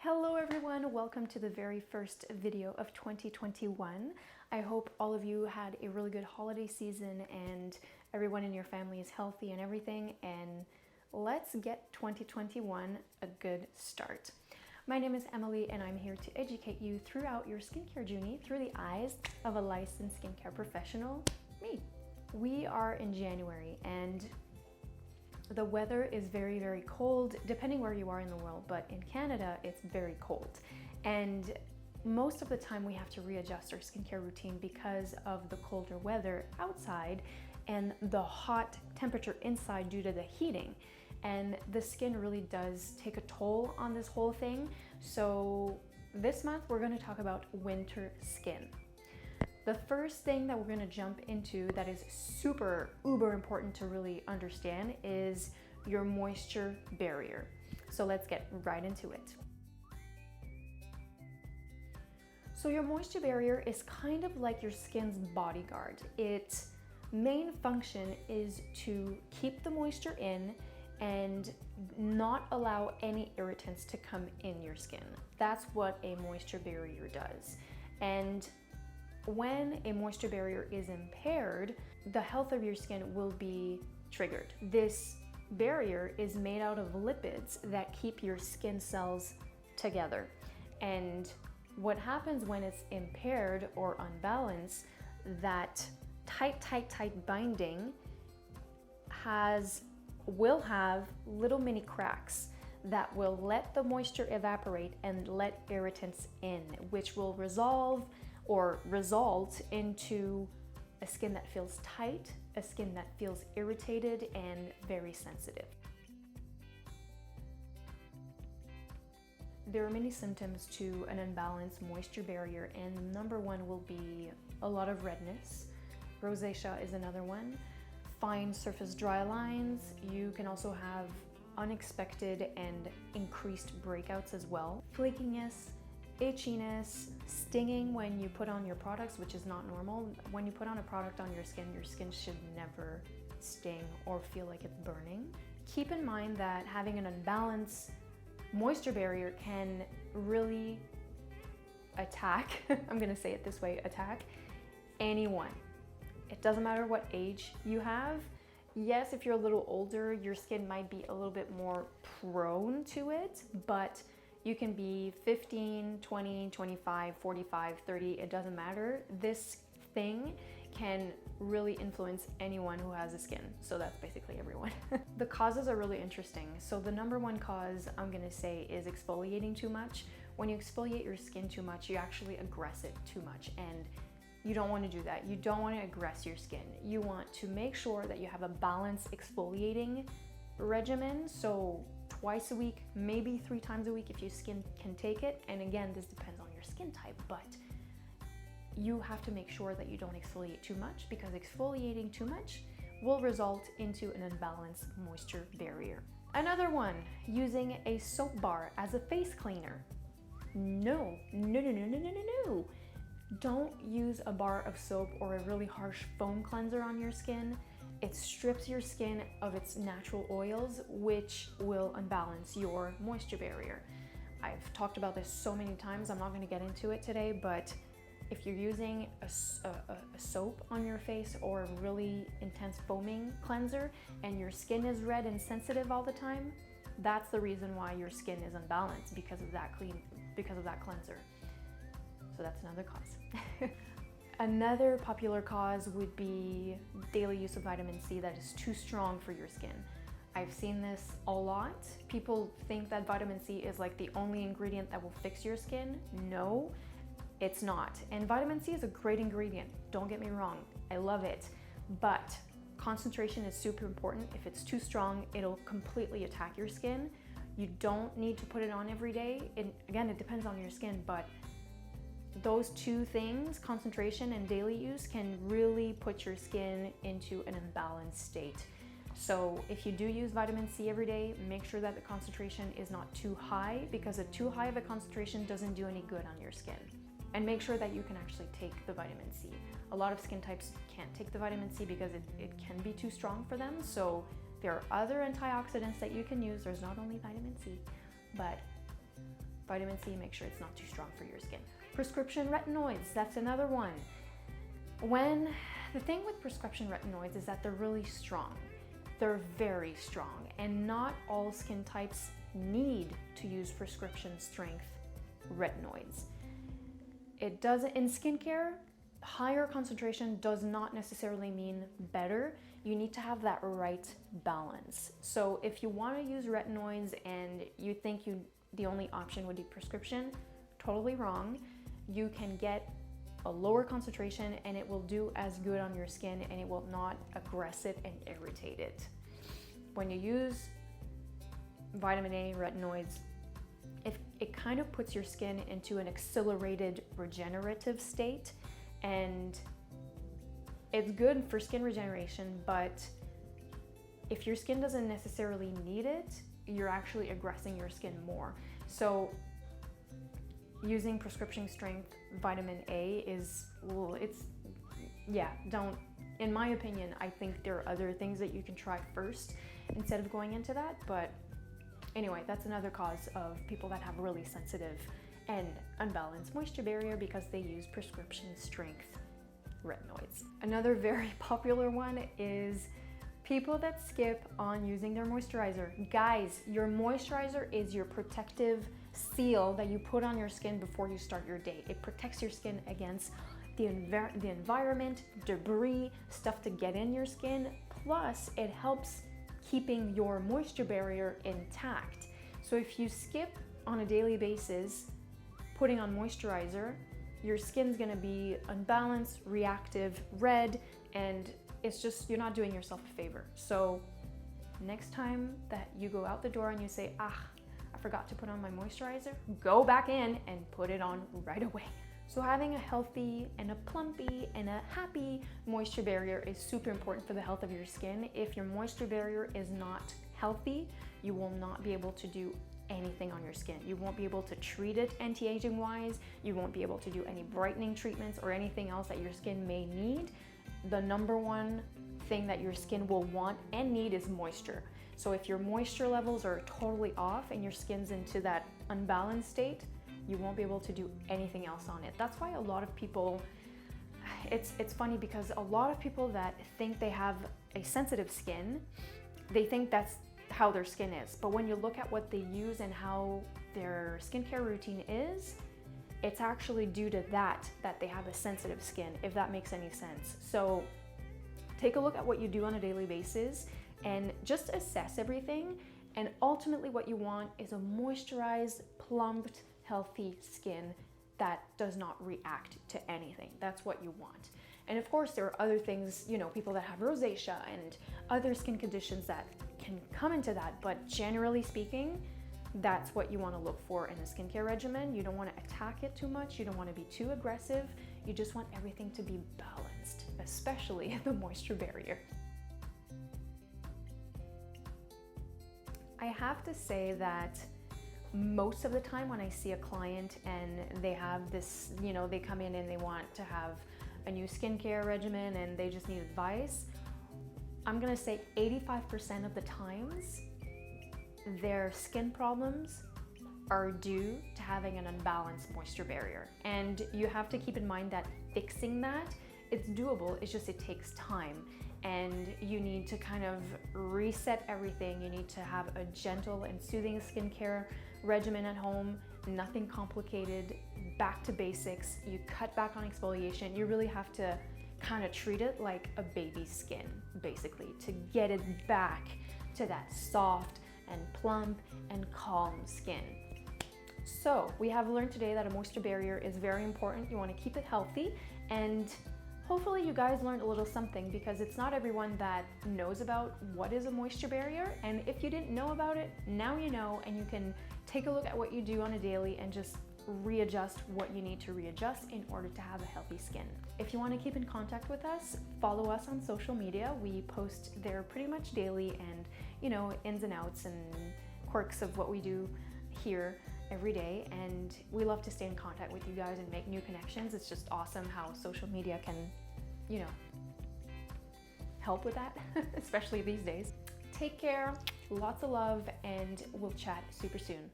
Hello everyone, welcome to the very first video of 2021. I hope all of you had a really good holiday season and everyone in your family is healthy and everything, and let's get 2021 a good start. My name is Emilie and I'm here to educate you throughout your skincare journey through the eyes of a licensed skincare professional, me. We are in January and the weather is very, very cold, depending where you are in the world, but in Canada, it's very cold. And most of the time we have to readjust our skincare routine because of the colder weather outside and the hot temperature inside due to the heating. And the skin really does take a toll on this whole thing. So this month, we're gonna talk about winter skin. The first thing that we're gonna jump into that is super uber important to really understand is your moisture barrier. So let's get right into it. So your moisture barrier is kind of like your skin's bodyguard. Its main function is to keep the moisture in and not allow any irritants to come in your skin. That's what a moisture barrier does. And when a moisture barrier is impaired, the health of your skin will be triggered. This barrier is made out of lipids that keep your skin cells together. And what happens when it's impaired or unbalanced, that tight binding will have little mini cracks that will let the moisture evaporate and let irritants in, which will result into a skin that feels tight, a skin that feels irritated and very sensitive. There are many symptoms to an unbalanced moisture barrier, and number one will be a lot of redness. Rosacea is another one. Fine surface dry lines. You can also have unexpected and increased breakouts as well. Flakiness, itchiness, stinging when you put on your products, which is not normal. When you put on a product on your skin should never sting or feel like it's burning. Keep in mind that having an unbalanced moisture barrier can really attack, I'm gonna say it this way, attack anyone. It doesn't matter what age you have. Yes, if you're a little older, your skin might be a little bit more prone to it, but you can be 15, 20, 25, 45, 30, it doesn't matter. This thing can really influence anyone who has a skin. So that's basically everyone. The causes are really interesting. So the number one cause I'm gonna say is exfoliating too much. When you exfoliate your skin too much, you actually aggress it too much. And you don't wanna do that. You don't wanna aggress your skin. You want to make sure that you have a balanced exfoliating regimen. So twice a week, maybe 3 times a week if your skin can take it. And again, this depends on your skin type, but you have to make sure that you don't exfoliate too much, because exfoliating too much will result into an unbalanced moisture barrier. Another one, using a soap bar as a face cleaner. No. Don't use a bar of soap or a really harsh foam cleanser on your skin. It strips your skin of its natural oils, which will unbalance your moisture barrier. I've talked about this so many times, I'm not going to get into it today, but if you're using a soap on your face or a really intense foaming cleanser and your skin is red and sensitive all the time, that's the reason why your skin is unbalanced, because of that cleanser. So that's another cause. Another popular cause would be daily use of vitamin C that is too strong for your skin. I've seen this a lot. People think that vitamin C is like the only ingredient that will fix your skin. No, it's not. And vitamin C is a great ingredient, don't get me wrong, I love it. But concentration is super important. If it's too strong, it'll completely attack your skin. You don't need to put it on every day. Again, it depends on your skin, but those two things, concentration and daily use, can really put your skin into an imbalanced state. So if you do use vitamin C every day, make sure that the concentration is not too high, because a too high of a concentration doesn't do any good on your skin. And make sure that you can actually take the vitamin C. A lot of skin types can't take the vitamin C because it can be too strong for them. So there are other antioxidants that you can use. There's not only vitamin C, but Vitamin C, make sure it's not too strong for your skin. Prescription retinoids, that's another one. The thing with prescription retinoids is that they're really strong. They're very strong, and not all skin types need to use prescription strength retinoids. It doesn't, in skincare, higher concentration does not necessarily mean better. You need to have that right balance. So if you want to use retinoids and you think the only option would be prescription, totally wrong. You can get a lower concentration and it will do as good on your skin, and it will not aggress it and irritate it. When you use vitamin A retinoids, it kind of puts your skin into an accelerated regenerative state, and it's good for skin regeneration, but if your skin doesn't necessarily need it, you're actually aggressing your skin more. So using prescription strength vitamin A is, well, don't, in my opinion, I think there are other things that you can try first instead of going into that. But anyway, that's another cause of people that have really sensitive and unbalanced moisture barrier because they use prescription strength retinoids. Another very popular one is people that skip on using their moisturizer. Guys, your moisturizer is your protective seal that you put on your skin before you start your day. It protects your skin against the environment, debris, stuff to get in your skin, plus it helps keeping your moisture barrier intact. So if you skip on a daily basis putting on moisturizer, your skin's gonna be unbalanced, reactive, red, and it's just, you're not doing yourself a favor. So next time that you go out the door and you say, I forgot to put on my moisturizer, go back in and put it on right away. So having a healthy and a plumpy and a happy moisture barrier is super important for the health of your skin. If your moisture barrier is not healthy, you will not be able to do anything on your skin. You won't be able to treat it anti-aging wise. You won't be able to do any brightening treatments or anything else that your skin may need. The number one thing that your skin will want and need is moisture. So if your moisture levels are totally off and your skin's into that unbalanced state, you won't be able to do anything else on it. That's why a lot of people, it's funny because a lot of people that think they have a sensitive skin, they think that's how their skin is. But when you look at what they use and how their skincare routine is, it's actually due to that they have a sensitive skin, if that makes any sense. So take a look at what you do on a daily basis and just assess everything. And ultimately what you want is a moisturized, plumped, healthy skin that does not react to anything. That's what you want. And of course there are other things, people that have rosacea and other skin conditions that can come into that, but generally speaking, that's what you want to look for in a skincare regimen. You don't want to attack it too much. You don't want to be too aggressive. You just want everything to be balanced, especially the moisture barrier. I have to say that most of the time when I see a client and they have this, they come in and they want to have a new skincare regimen and they just need advice, I'm gonna say 85% of the times their skin problems are due to having an unbalanced moisture barrier. And you have to keep in mind that fixing that, it's doable, it's just it takes time. And you need to kind of reset everything. You need to have a gentle and soothing skincare regimen at home, nothing complicated, back to basics. You cut back on exfoliation. You really have to kind of treat it like a baby's skin, basically, to get it back to that soft and plump and calm skin. So we have learned today that a moisture barrier is very important. You want to keep it healthy, and hopefully you guys learned a little something, because it's not everyone that knows about what is a moisture barrier. And if you didn't know about it, now you know, and you can take a look at what you do on a daily and just readjust what you need to readjust in order to have a healthy skin. If you want to keep in contact with us, follow us on social media. We post there pretty much daily, and ins and outs and quirks of what we do here every day. And we love to stay in contact with you guys and make new connections. It's just awesome how social media can help with that, especially these days. Take care, lots of love, and we'll chat super soon.